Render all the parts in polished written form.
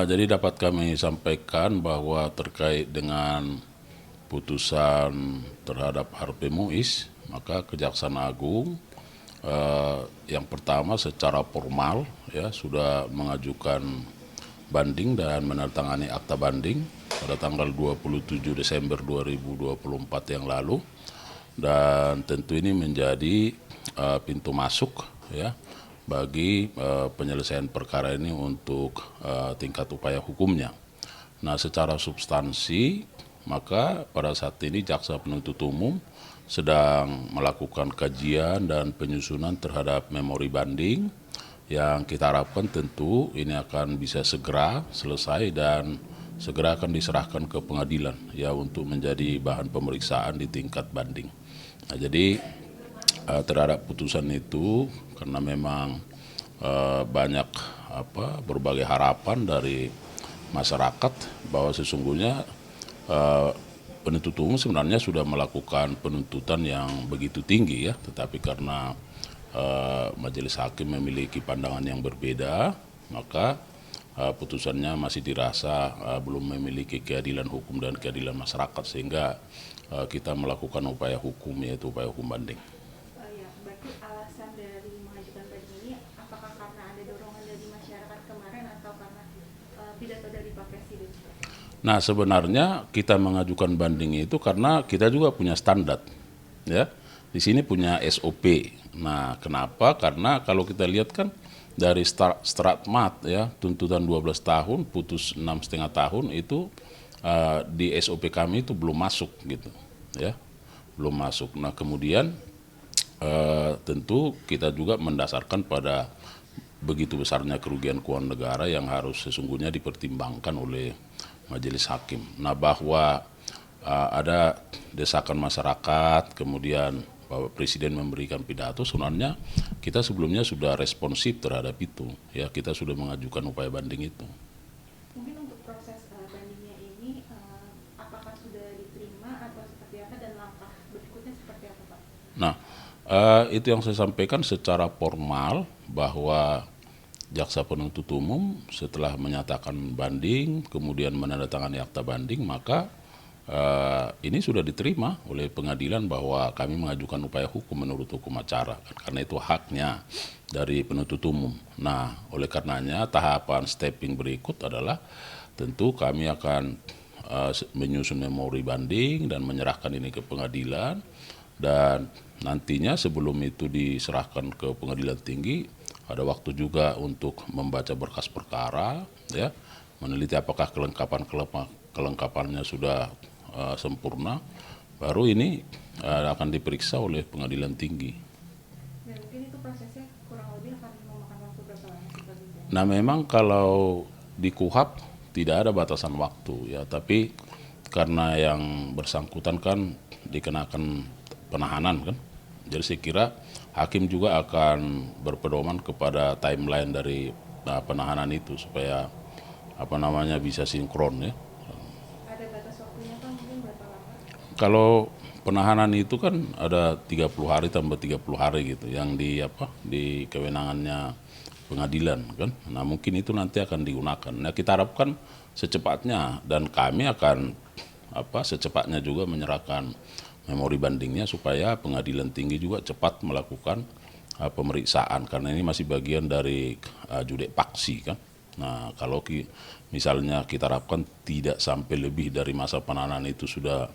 Jadi dapat kami sampaikan bahwa terkait dengan putusan terhadap Harvey Muiz, maka Kejaksaan Agung yang pertama secara formal ya sudah mengajukan banding dan menandatangani akta banding pada tanggal 27 Desember 2024 yang lalu, dan tentu ini menjadi pintu masuk ya bagi penyelesaian perkara ini untuk tingkat upaya hukumnya. Nah, secara substansi maka pada saat ini jaksa penuntut umum sedang melakukan kajian dan penyusunan terhadap memori banding yang kita harapkan tentu ini akan bisa segera selesai dan segera akan diserahkan ke pengadilan ya untuk menjadi bahan pemeriksaan di tingkat banding. Nah, jadi terhadap putusan itu karena memang banyak berbagai harapan dari masyarakat bahwa sesungguhnya penuntut umum sebenarnya sudah melakukan penuntutan yang begitu tinggi ya, tetapi karena majelis hakim memiliki pandangan yang berbeda, maka putusannya masih dirasa belum memiliki keadilan hukum dan keadilan masyarakat, sehingga kita melakukan upaya hukum, yaitu upaya hukum banding. Ya, berarti alasan dari mengajukan banding ini apakah karena ada dorongan dari masyarakat kemarin atau karena pidato dari Pak Presiden? Nah, sebenarnya kita mengajukan banding itu karena kita juga punya standar, ya. Di sini punya SOP. Nah, kenapa? Karena kalau kita lihat kan dari Stratmat ya, tuntutan 12 tahun, putus 6,5 tahun itu di SOP kami itu belum masuk gitu, ya, belum masuk. Nah, kemudian tentu kita juga mendasarkan pada begitu besarnya kerugian keuangan negara yang harus sesungguhnya dipertimbangkan oleh majelis hakim. Nah, bahwa ada desakan masyarakat, kemudian Bapak Presiden memberikan pidato, sebenarnya kita sebelumnya sudah responsif terhadap itu. Ya, kita sudah mengajukan upaya banding itu. Mungkin untuk proses bandingnya ini apakah sudah diterima atau seperti apa dan langkah berikutnya seperti apa, Pak? Nah, itu yang saya sampaikan secara formal bahwa jaksa penuntut umum setelah menyatakan banding, kemudian menandatangani akta banding, maka ini sudah diterima oleh pengadilan bahwa kami mengajukan upaya hukum menurut hukum acara, karena itu haknya dari penuntut umum. Nah, oleh karenanya tahapan stepping berikut adalah tentu kami akan menyusun memori banding dan menyerahkan ini ke pengadilan, dan nantinya sebelum itu diserahkan ke pengadilan tinggi ada waktu juga untuk membaca berkas perkara ya, meneliti apakah kelengkapannya sudah sempurna, baru ini akan diperiksa oleh pengadilan tinggi. Dan mungkin itu prosesnya kurang lebih akan memakan waktu berapa lama, Pak? Nah, memang kalau di KUHAP tidak ada batasan waktu ya, tapi karena yang bersangkutan kan dikenakan penahanan kan, jadi saya kira hakim juga akan berpedoman kepada timeline dari penahanan itu supaya bisa sinkron ya. Ada batas waktunya, Pak, mungkin berapa lama? Kalau penahanan itu kan ada 30 hari tambah 30 hari gitu yang di kewenangannya pengadilan kan. Nah, mungkin itu nanti akan digunakan. Nah, kita harapkan secepatnya, dan kami akan secepatnya juga menyerahkan memori bandingnya supaya pengadilan tinggi juga cepat melakukan pemeriksaan, karena ini masih bagian dari judek paksi kan. Nah, kalau misalnya kita harapkan tidak sampai lebih dari masa penahanan itu sudah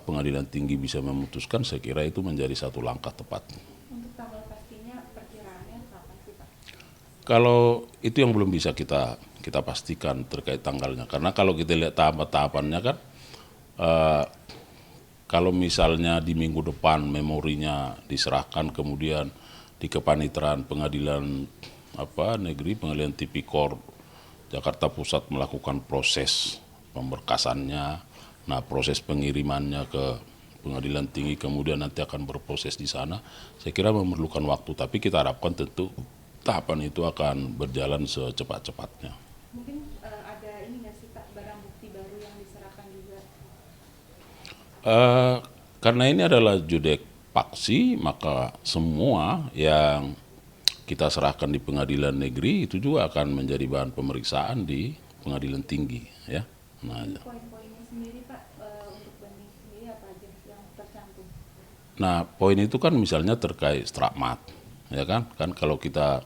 pengadilan tinggi bisa memutuskan, saya kira itu menjadi satu langkah tepat. Untuk tanggal pastinya perkiraannya kapan sih, Pak? Kalau itu yang belum bisa kita pastikan terkait tanggalnya, karena kalau kita lihat tahapannya kan, kalau misalnya di minggu depan memorinya diserahkan, kemudian di kepaniteraan pengadilan negeri, pengadilan tipikor Jakarta Pusat melakukan proses pemberkasannya, nah proses pengirimannya ke pengadilan tinggi, kemudian nanti akan berproses di sana, saya kira memerlukan waktu, tapi kita harapkan tentu tahapan itu akan berjalan secepat-cepatnya. Mungkin ada ini nggak sih, Pak, barang bukti baru yang diserahkan juga? Karena ini adalah judek paksi, maka semua yang kita serahkan di pengadilan negeri, itu juga akan menjadi bahan pemeriksaan di pengadilan tinggi, ya. Nah, Poin-poinnya sendiri Pak, untuk banding sendiri apa aja yang tercantum? Nah, poin itu kan misalnya terkait stigmat, ya kan? Kan kalau kita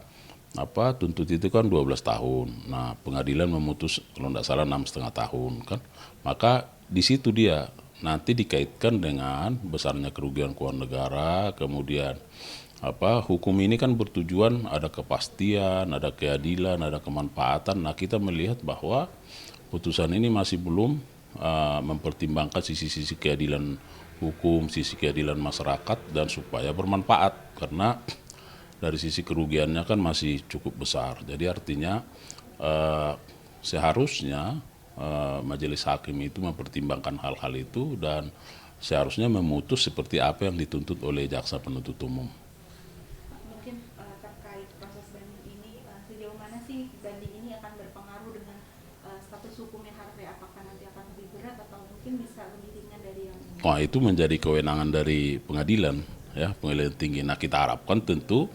tuntut itu kan 12 tahun. Nah, pengadilan memutus kalau tidak salah 6,5 tahun kan. Maka di situ dia nanti dikaitkan dengan besarnya kerugian keuangan negara, kemudian hukum ini kan bertujuan ada kepastian, ada keadilan, ada kemanfaatan. Nah, kita melihat bahwa putusan ini masih belum mempertimbangkan sisi-sisi keadilan hukum, sisi keadilan masyarakat, dan supaya bermanfaat, karena dari sisi kerugiannya kan masih cukup besar. Jadi artinya seharusnya majelis hakim itu mempertimbangkan hal-hal itu dan seharusnya memutus seperti apa yang dituntut oleh jaksa penuntut umum. Mungkin terkait proses banding ini, sejauh mana sih banding ini akan berpengaruh dengan status hukumnya Harvey, apakah nanti akan lebih berat atau mungkin bisa lebih ringan dari yang ini? Wah, itu menjadi kewenangan dari pengadilan, ya, pengadilan tinggi. Nah, kita harapkan tentu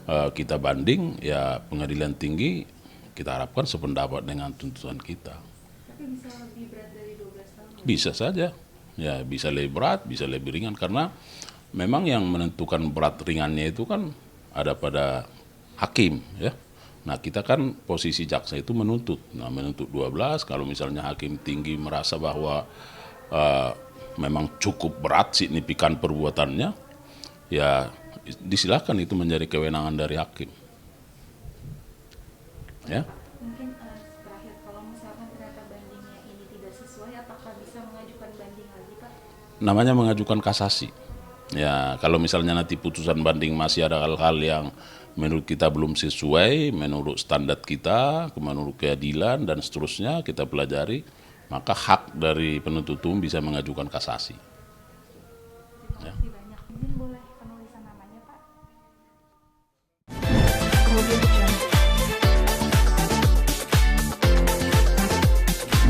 kita banding, ya pengadilan tinggi kita harapkan sependapat dengan tuntutan kita. Tapi bisa lebih berat dari 12 tahun? Bisa saja, ya bisa lebih berat, bisa lebih ringan, karena memang yang menentukan berat ringannya itu kan ada pada hakim, ya. Nah, kita kan posisi jaksa itu menuntut. Nah, menuntut 12, kalau misalnya hakim tinggi merasa bahwa memang cukup berat signifikan perbuatannya, ya disilakan itu menjadi kewenangan dari hakim. Ya. Mungkin terakhir, kalau misalkan ternyata bandingnya ini tidak sesuai, apakah bisa mengajukan banding lagi Pak? Namanya mengajukan kasasi. Ya, kalau misalnya nanti putusan banding masih ada hal-hal yang menurut kita belum sesuai, menurut standar kita, menurut keadilan dan seterusnya kita pelajari, maka hak dari penuntut umum bisa mengajukan kasasi.